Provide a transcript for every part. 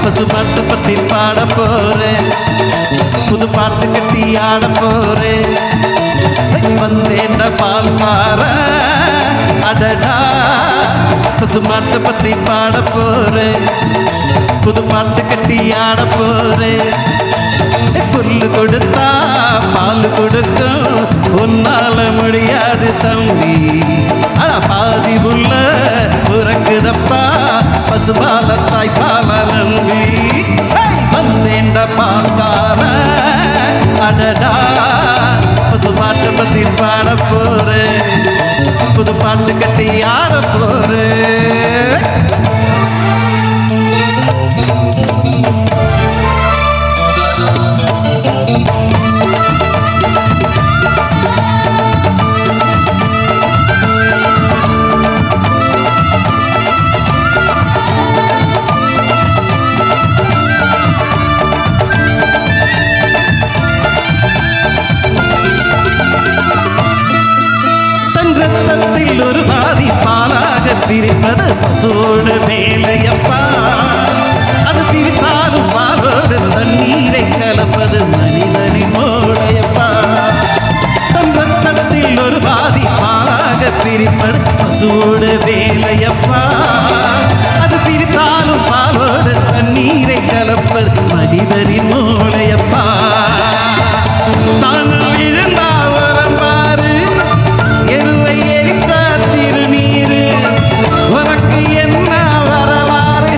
பசு பாட்டு பத்தி பாட போறேன், புது பாட்டு கட்டி ஆட போறேன். வந்தேண்ட பால்கார அடடா, பசு மாட்டை பத்தி பாட போறேன், புது பாட்டு கட்டி ஆட போறேன். புல்லு கொடுத்தா பால் கொடுக்கும், உன்னால முடியாது தம்பி. ஆனா பாதி புல்ல உறக்குதப்பா, பசுபால தாய்ப்பால நம்பி. வந்தேண்ட பால்கார அடடா, பசு பாட்டை பத்தி பாட போறேன், புது பாட்டு கட்டி ஆட போறேன். ரத்தத்தில் ஒரு பாதி பாலாக பிரிப்பது பசோடு வேலையப்பா. அது பிரித்தாலும் பாலோடு தண்ணீரை கலப்பது மனிதனின் மூளையப்பா. தன் ரத்தத்தில் ஒரு பாதி பாலாக பிரிப்பது பசோடு வேலையப்பா. அது பிரித்தாலும் பாலோடு தண்ணீரை கலப்பது மனிதனின் மூளையப்பா. தான் விழுந்தா வரம்பாரு, எருவை எரித்த திருநீரு, உனக்கு என்ன வரலாறு?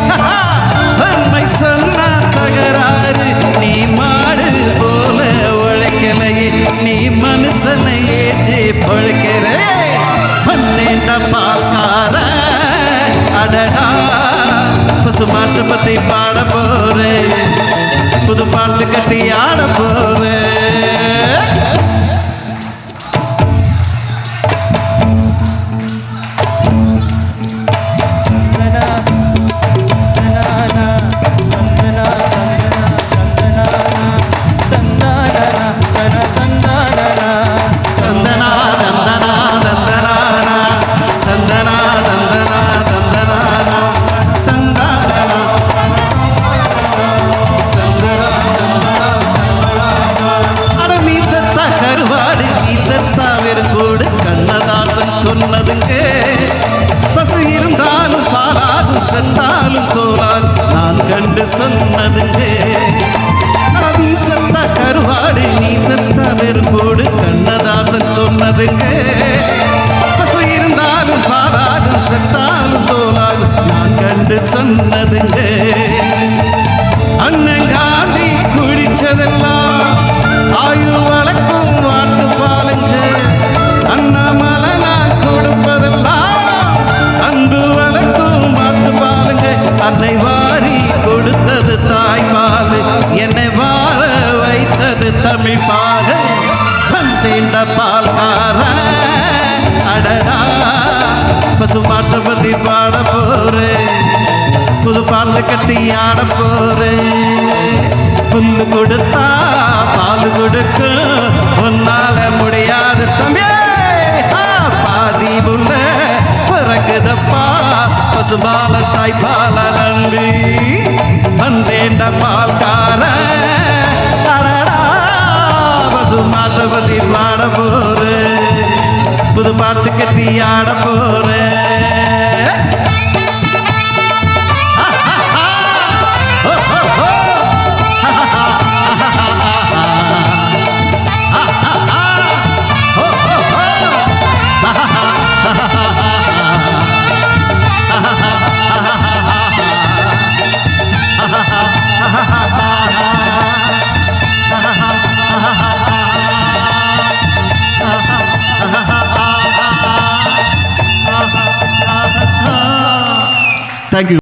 உண்மை சொன்ன தகராறு. நீ மாடு போல உழைக்கலையே, நீ மனுஷனையே பொழைக்கிற. வந்தேண்ட பால்கார அடடா, பசு மாட்டு பத்தி பாட போறேன், புது பாட்டு கட்டி ஆட போறேன். கண்ணதாசன் சொன்னதுங்க, பசு இருந்தாலும் பாலாகும், செத்தாலும் தோலாகும், நான் கண்டு சொன்னதுங்க. நீ செத்த கருவாடு, நீ செத்த வெறும்போடு, கண்ணதாசன் சொன்னதுங்க. பசு இருந்தாலும் பாலாகும், செத்தாலும் தோலாகும், நான் கண்டு சொன்னதுங்க. அண்ணன் காந்தி குடிச்சதெல்லாம் ஆயுள் வழக்கும் வாட்டு பாலுங்க. அண்ணாமலை நான் கொடுப்பதெல்லாம் அன்பு வளர்க்கும் மாட்டு பாலுங்க. அன்னை வாரி கொடுத்தது தாய்பாலு, என்னை வாழ வைத்தது தமிழ் பாலு. வந்தேண்ட பால்கார அடடா, பசு மாட்டை பத்தி பாட போறேன், புது பாட்டு கட்டி ஆட போறேன். புல்லு கொடுத்தா பால் கொடுக்கும், உன்னால முடியாது தம்பி. பாதி புல்ல பிறக்குதப்பா, பசுபால தாய்ப்பால நம்பி. வந்தேண்ட பால்கார அடடா, பசு மாட்டை பத்தி பாட போறேன், புது பாட்டு கட்டி ஆட போறேன்.